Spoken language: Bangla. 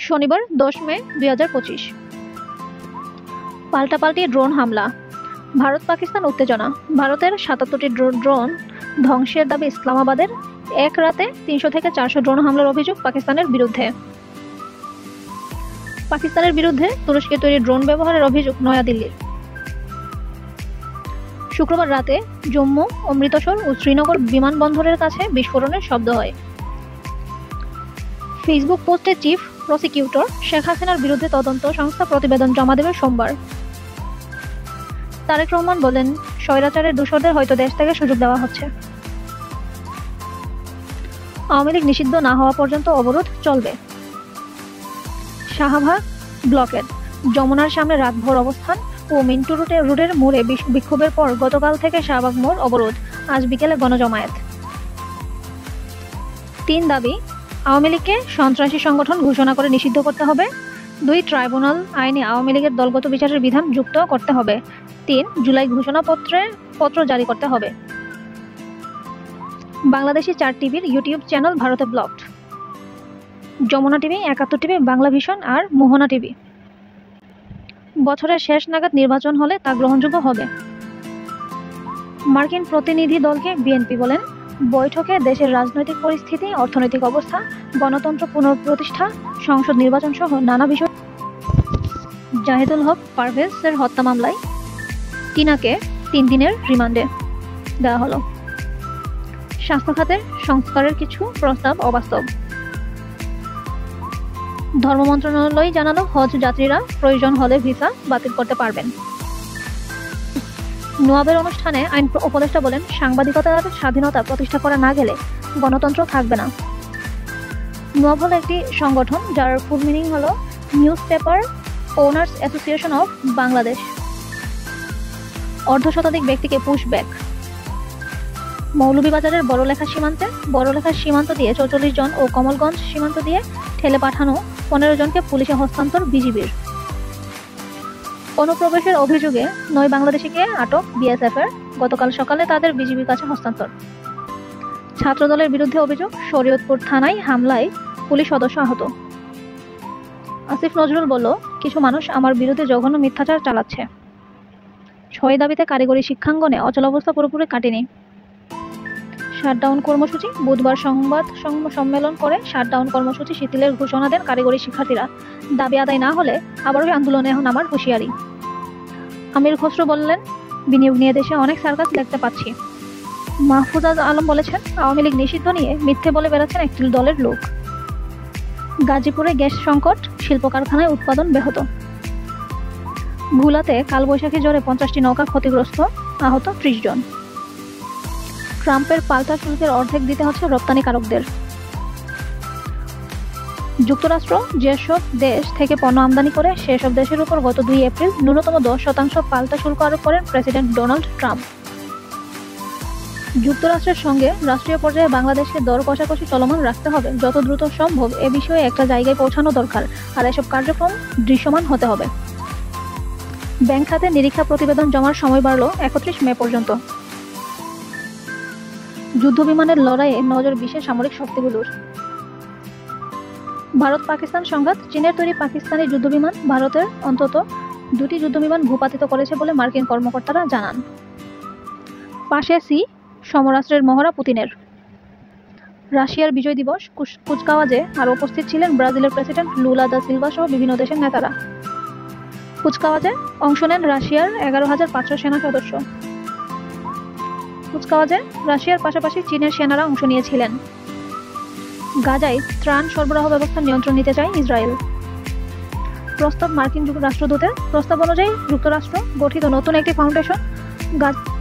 শনিবার 10 মে 2025। পাল্টাপাল্টি ড্রোন হামলা, ভারত পাকিস্তান উত্তেজনা। ভারতের 77টি ড্রোন ধ্বংসের দাবি ইসলামাবাদের। এক রাতে 300 থেকে 400 ড্রোন হামলার অভিযোগ পাকিস্তানের বিরুদ্ধে। পাকিস্তানের বিরুদ্ধে তুরস্কের তৈরি ড্রোন ব্যবহারের অভিযোগ নয়াদিল্লির। শুক্রবার রাতে জম্মু, অমৃতসর ও শ্রীনগর বিমানবন্দরের কাছে বিস্ফোরণের শব্দ হয়। ফেসবুক পোস্টে চিফ প্রসিকিউটর শেখ হাসিনার বিরুদ্ধে তদন্ত সংস্থা প্রতিবেদন জমা দেবে সোমবার। তারেক রহমান বলেন, স্বৈরাচারের দূষরদের হয়তো দেশ থেকে সুযোগ দেওয়া হচ্ছে। আওয়ামী লীগ নিষিদ্ধ না হওয়া পর্যন্ত অবরোধ চলবে। শাহবাগ ব্লকের যমুনার সামনে রাতভর অবস্থান ও মিন্টু রোডের মোড়ে বিক্ষোভের পর গতকাল থেকে শাহবাগ মোড় অবরোধ, আজ বিকেলে গণজমায়েত। 3 দাবি, আওয়ামী লীগকে সন্ত্রাসী সংগঠন ঘোষণা করে নিষিদ্ধ করতে হবে। 2 ট্রাইব্যুনাল আইনে আওয়ামী লীগের দলগত বিচারের বিধান যুক্ত করতে হবে। 3 জুলাই ঘোষণাপত্র জারি করতে হবে। বাংলাদেশি 4 টিভির ইউটিউব চ্যানেল ভারতে blocked. Jamuna TV, 71 TV, Bangla Vision আর মোহনা টিভি। বছরের শেষ নাগাদ নির্বাচন হলে তা গ্রহণযোগ্য হবে। মার্কিন প্রতিনিধি দলকে বিএনপি বলেন, বৈঠকে দেশের রাজনৈতিক পরিস্থিতি, অর্থনৈতিক অবস্থা, গণতন্ত্র পুনঃপ্রতিষ্ঠা, সংসদ নির্বাচন সহ নানা বিষয়। জাহিদুল হক পারভেজের হত্যা মামলায় টিনাকে 3 দিনের রিমান্ডে দেওয়া হলো। স্বাস্থ্য খাতের সংস্কারের কিছু প্রস্তাব অবাস্তব। ধর্ম মন্ত্রণালয় জানালো, হজ যাত্রীরা প্রয়োজন হলে ভিসা বাতিল করতে পারবেন। নোয়াবের অনুষ্ঠানে আইন উপদেষ্টা বলেন, সাংবাদিকতার স্বাধীনতা প্রতিষ্ঠা করা না গেলে গণতন্ত্র থাকবে না। নোয়াব হলো একটি সংগঠন যার ফুল মিনিং হলো newspaper owners association of Bangladesh. অর্ধশতাধিক ব্যক্তিকে পুশব্যাক। মৌলভীবাজারের বড়লেখা সীমান্ত দিয়ে 44 জন ও কমলগঞ্জ সীমান্ত দিয়ে ঠেলে পাঠানো 15 জনকে পুলিশে হস্তান্তর বিজিবির। অনুপ্রবেশের অভিযোগে 9 বাংলাদেশিকে আটক বিএসএফের, গতকাল সকালে তাদের বিজিবির কাছে হস্তান্তর। ছাত্রদলের বিরুদ্ধে অভিযোগ, শরীয়তপুর থানায় হামলায় পুলিশ সদস্য আহত। আসিফ নজরুল বলল, কিছু মানুষ আমার বিরুদ্ধে জঘন্য মিথ্যাচার চালাচ্ছে। 6 দাবিতে কারিগরি শিক্ষাঙ্গনে অচলাবস্থা পুরোপুরি কাটেনি। শাটডাউন কর্মসূচি, বুধবার সংবাদ সম্মেলন করে শাটডাউন কর্মসূচি শিথিলের ঘোষণা দেন কারিগরি শিক্ষার্থীরা। দাবি আদায় না হলে আবারও আন্দোলনে নামার হুঁশিয়ারি। আমির খসরু বললেন, বিনিয়োগ নিয়ে দেশে অনেক সার্কাস দেখতে পাচ্ছি। মাহফুজ আলম বলেছেন, আওয়ামী লীগ নিষিদ্ধ নিয়ে মিথ্যে বলে বেড়াচ্ছেন একটি দলের লোক। গাজীপুরে গ্যাস সংকট, শিল্প কারখানায় উৎপাদন ব্যাহত। ভোলাতে কালবৈশাখী ঝড়ে 50টি নৌকা ক্ষতিগ্রস্ত, আহত 30 জন। ট্রাম্পের পাল্টা শুল্কের অর্ধেক দিতে হচ্ছে রপ্তানিকারকদের। যুক্তরাষ্ট্র যেসব দেশ থেকে পণ্য আমদানি করে সেসব দেশের উপর গত 2 এপ্রিল ন্যূনতম 10% পাল্টা শুল্ক আরোপ করেন প্রেসিডেন্ট ডোনাল্ড ট্রাম্প। যুক্তরাষ্ট্রের সঙ্গে রাষ্ট্রীয় পর্যায়ে বাংলাদেশকে দর কষাকষি চলমান রাখতে হবে, যত দ্রুত সম্ভব এ বিষয়ে একটা জায়গায় পৌঁছানো দরকার, আর এসব কার্যক্রম দৃশ্যমান হতে হবে। ব্যাংক খাতে নিরীক্ষা প্রতিবেদন জমার সময় বাড়ল 31 মে পর্যন্ত। যুদ্ধবিমানের লড়াইয়ে নজর বিশেষ সামরিক শক্তিগুলোর। ভারত পাকিস্তান সংঘাত, চীনের তৈরি পাকিস্তানি যুদ্ধবিমান ভারতের অন্তত 2টি যুদ্ধবিমান ভূপাতিত করেছে বলে মার্কিন কর্মকর্তারা জানান। পাশে সমরাস্ত্রের মহড়া পুতিনের। রাশিয়ার বিজয় দিবস কুচকাওয়াজে আরও উপস্থিত ছিলেন ব্রাজিলের প্রেসিডেন্ট লুলা দা সিলভা সহ বিভিন্ন দেশের নেতারা। কুচকাওয়াজে অংশ নেন রাশিয়ার 11,500 সেনা সদস্য। কুচকাওয়াজে রাশিয়ার পাশাপাশি চীনের সেনারা অংশ নিয়েছিলেন। গাজায় ত্রাণ সরবরাহ ব্যবস্থা নিয়ন্ত্রণ নিতে চায় ইসরায়েল। প্রস্তাব মার্কিন রাষ্ট্রদূতের। প্রস্তাব অনুযায়ী যুক্তরাষ্ট্র গঠিত নতুন একটি ফাউন্ডেশন